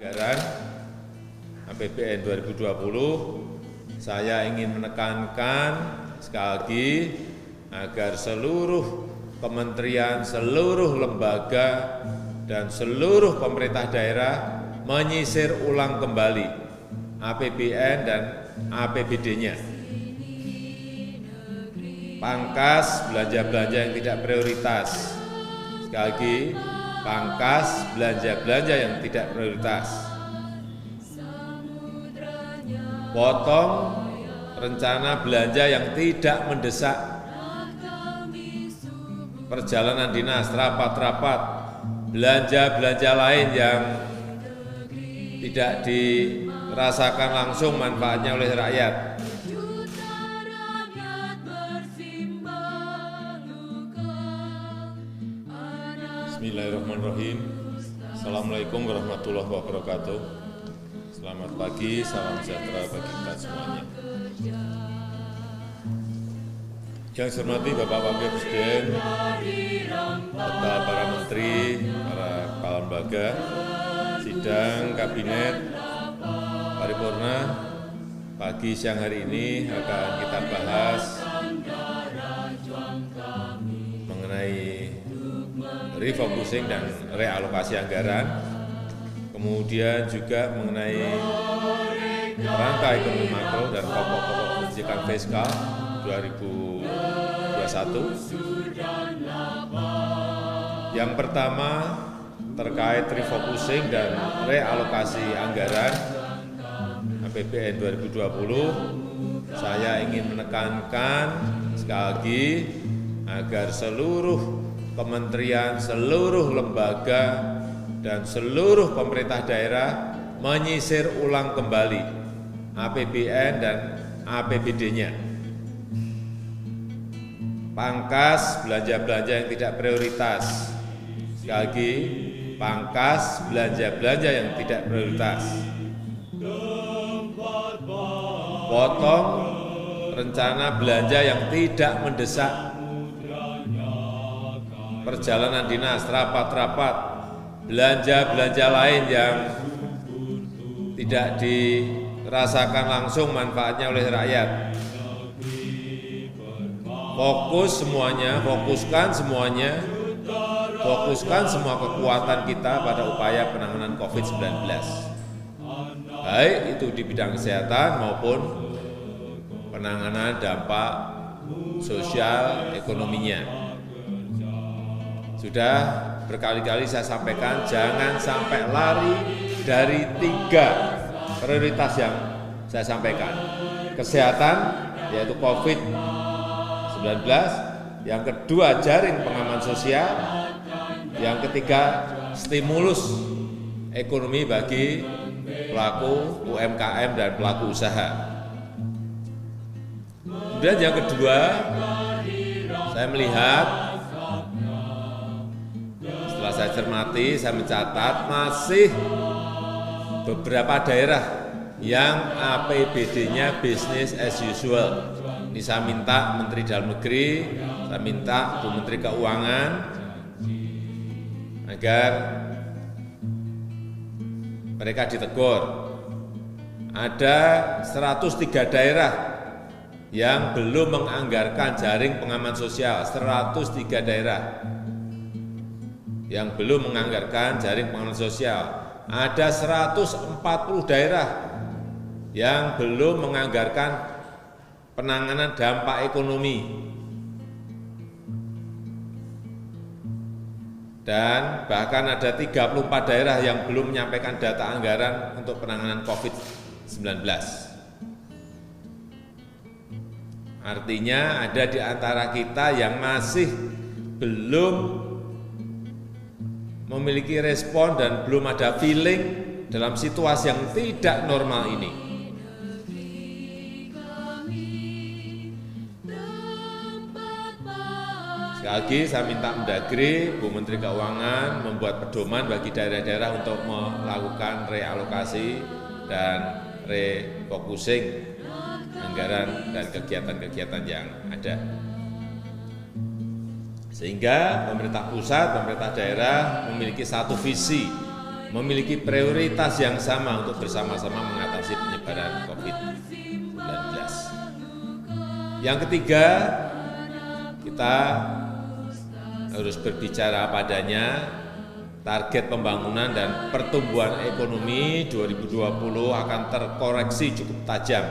Anggaran APBN 2020, saya ingin menekankan sekali lagi agar seluruh kementerian, seluruh lembaga, dan seluruh pemerintah daerah menyisir ulang kembali APBN dan APBD-nya. Pangkas belanja-belanja yang tidak prioritas. Sekali lagi, pangkas belanja-belanja yang tidak prioritas. Potong rencana belanja yang tidak mendesak. Perjalanan dinas, rapat-rapat, belanja-belanja lain yang tidak dirasakan langsung manfaatnya oleh rakyat. Bismillahirrahmanirrahim. Assalamualaikum warahmatullahi wabarakatuh. Selamat pagi, salam sejahtera bagi kita semuanya. Yang saya hormati Bapak Wakil Presiden, serta para menteri, para kepala lembaga, sidang kabinet paripurna pagi siang hari ini akan kita bahas mengenai refocusing dan realokasi anggaran, kemudian juga mengenai kerangka ekonomi makro dan pokok-pokok kebijakan fiskal 2021. Yang pertama terkait refocusing dan realokasi anggaran APBN 2020, saya ingin menekankan sekali lagi agar seluruh kementerian, seluruh lembaga, dan seluruh pemerintah daerah menyisir ulang kembali APBN dan APBD-nya. Pangkas belanja-belanja yang tidak prioritas. Sekali lagi, pangkas belanja-belanja yang tidak prioritas. Potong rencana belanja yang tidak mendesak. Perjalanan dinas, rapat-rapat, belanja-belanja lain yang tidak dirasakan langsung manfaatnya oleh rakyat. Fokuskan semua kekuatan kita pada upaya penanganan COVID-19. Baik itu di bidang kesehatan maupun penanganan dampak sosial ekonominya. Sudah berkali-kali saya sampaikan, jangan sampai lari dari 3 prioritas yang saya sampaikan. Kesehatan, yaitu COVID-19. Yang kedua, jaring pengaman sosial. Yang ketiga, stimulus ekonomi bagi pelaku UMKM dan pelaku usaha. Kemudian yang kedua, saya melihat, setelah saya cermati, saya mencatat masih beberapa daerah yang APBD-nya business as usual. Ini saya minta Menteri Dalam Negeri, saya minta Bu Menteri Keuangan agar mereka ditegur. Ada 103 daerah yang belum menganggarkan jaring pengaman sosial, 103 daerah yang belum menganggarkan jaring pengaman sosial. Ada 140 daerah yang belum menganggarkan penanganan dampak ekonomi. Dan bahkan ada 34 daerah yang belum menyampaikan data anggaran untuk penanganan COVID-19. Artinya ada di antara kita yang masih belum memiliki respon dan belum ada feeling dalam situasi yang tidak normal ini. Sekali lagi saya minta Mendagri, Bu Menteri Keuangan membuat pedoman bagi daerah-daerah untuk melakukan realokasi dan refocusing anggaran dan kegiatan-kegiatan yang ada. Sehingga pemerintah pusat, pemerintah daerah memiliki satu visi memiliki prioritas yang sama untuk bersama-sama mengatasi penyebaran COVID-19. Yang ketiga, kita harus berbicara padanya target pembangunan dan pertumbuhan ekonomi 2020 akan terkoreksi cukup tajam.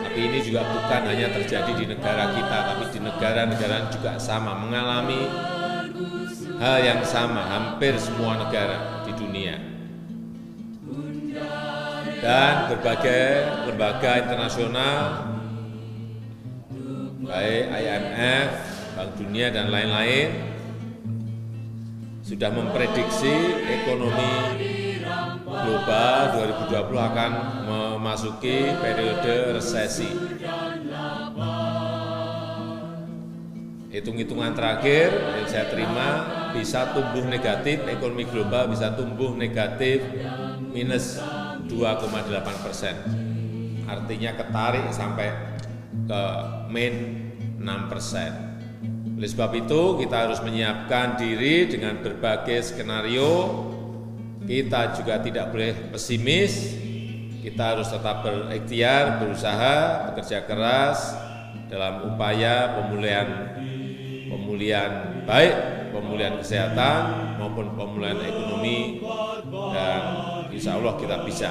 Tapi ini juga bukan hanya terjadi di negara kita, tapi di negara-negara juga sama, mengalami hal yang sama, hampir semua negara di dunia. Dan berbagai lembaga internasional, baik IMF, Bank Dunia, dan lain-lain, sudah memprediksi ekonomi global 2020 akan memasuki periode resesi. Hitung-hitungan terakhir yang saya terima bisa tumbuh negatif, ekonomi global bisa tumbuh negatif minus 2,8%. Artinya ketarik sampai ke min 6%. Oleh sebab itu kita harus menyiapkan diri dengan berbagai skenario. Kita juga tidak boleh pesimis. Kita harus tetap berikhtiar, berusaha, bekerja keras dalam upaya pemulihan baik pemulihan kesehatan maupun pemulihan ekonomi, dan insya Allah kita bisa.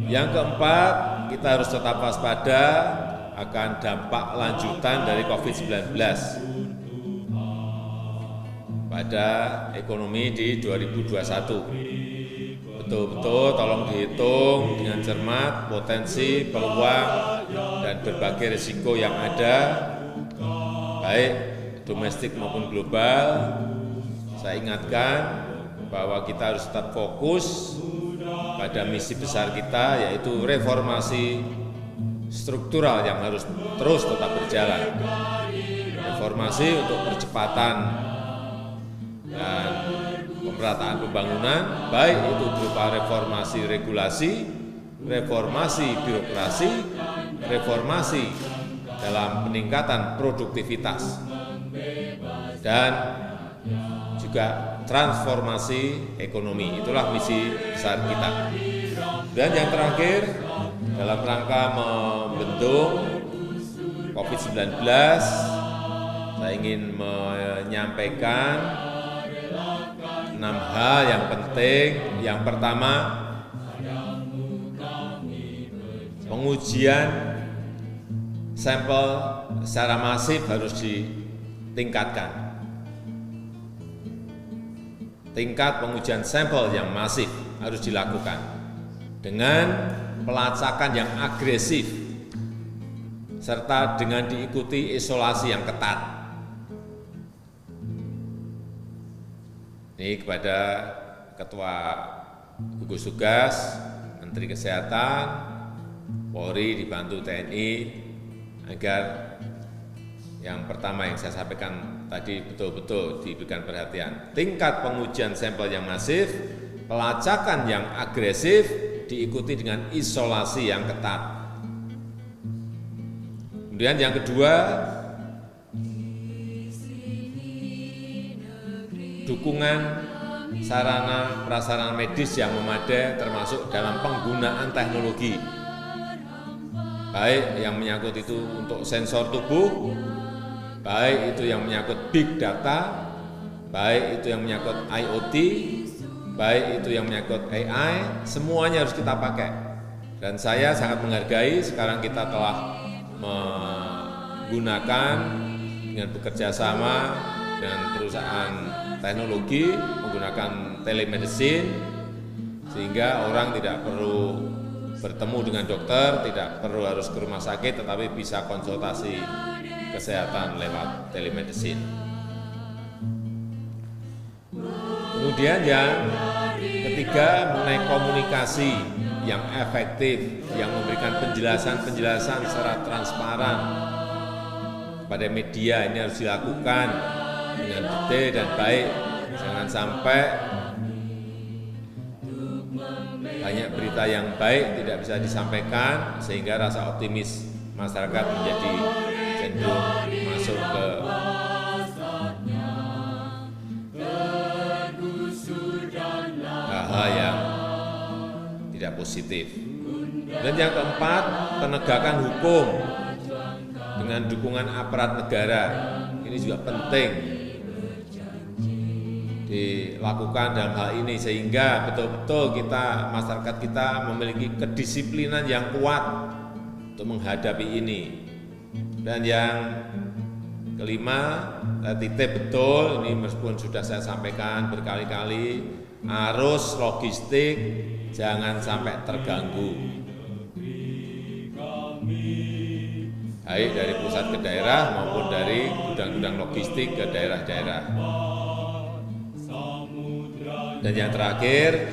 Yang keempat, kita harus tetap waspada akan dampak lanjutan dari COVID-19 pada ekonomi di 2021. Betul-betul tolong dihitung dengan cermat potensi, peluang, dan berbagai risiko yang ada, baik domestik maupun global. Saya ingatkan bahwa kita harus tetap fokus pada misi besar kita, yaitu reformasi struktural yang harus terus tetap berjalan. Reformasi untuk percepatan dan pemerataan pembangunan, baik itu berupa reformasi regulasi, reformasi birokrasi, reformasi dalam peningkatan produktivitas, dan juga transformasi ekonomi. Itulah misi besar kita. Dan yang terakhir, dalam rangka membendung COVID-19, saya ingin menyampaikan 6 hal yang penting. Yang pertama, pengujian sampel secara masif harus ditingkatkan. Tingkat pengujian sampel yang masif harus dilakukan dengan pelacakan yang agresif serta dengan diikuti isolasi yang ketat. Ini kepada Ketua Gugus Tugas, Menteri Kesehatan, Polri dibantu TNI, agar yang pertama yang saya sampaikan tadi betul-betul diberikan perhatian. Tingkat pengujian sampel yang masif, pelacakan yang agresif, diikuti dengan isolasi yang ketat. Kemudian yang kedua, dukungan sarana prasarana medis yang memadai termasuk dalam penggunaan teknologi, baik yang menyangkut itu untuk sensor tubuh, baik itu yang menyangkut big data, baik itu yang menyangkut IoT, baik itu yang menyangkut AI, semuanya harus kita pakai. Dan saya sangat menghargai sekarang kita telah menggunakan dengan bekerja sama dengan perusahaan teknologi, menggunakan telemedicine, sehingga orang tidak perlu bertemu dengan dokter, tidak perlu harus ke rumah sakit, tetapi bisa konsultasi kesehatan lewat telemedicine. Kemudian yang ketiga, mengenai komunikasi yang efektif, yang memberikan penjelasan-penjelasan secara transparan pada media. Ini harus dilakukan dengan detail dan baik. Jangan sampai banyak berita yang baik tidak bisa disampaikan sehingga rasa optimis masyarakat menjadi cenderung masuk ke positif. Dan yang keempat, penegakan hukum dengan dukungan aparat negara. Ini juga penting dilakukan dalam hal ini sehingga betul-betul masyarakat kita memiliki kedisiplinan yang kuat untuk menghadapi ini. Dan yang kelima, titip betul ini meskipun sudah saya sampaikan berkali-kali, arus logistik jangan sampai terganggu. Baik dari pusat ke daerah maupun dari gudang-gudang logistik ke daerah-daerah. Dan yang terakhir,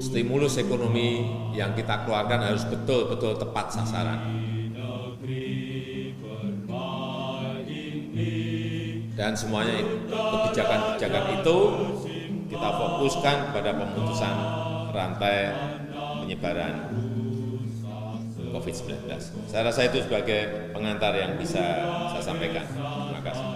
stimulus ekonomi yang kita keluarkan harus betul-betul tepat sasaran. Dan semuanya kebijakan-kebijakan itu kita fokuskan kepada pemutusan rantai penyebaran COVID-19. Saya rasa itu sebagai pengantar yang bisa saya sampaikan. Terima kasih.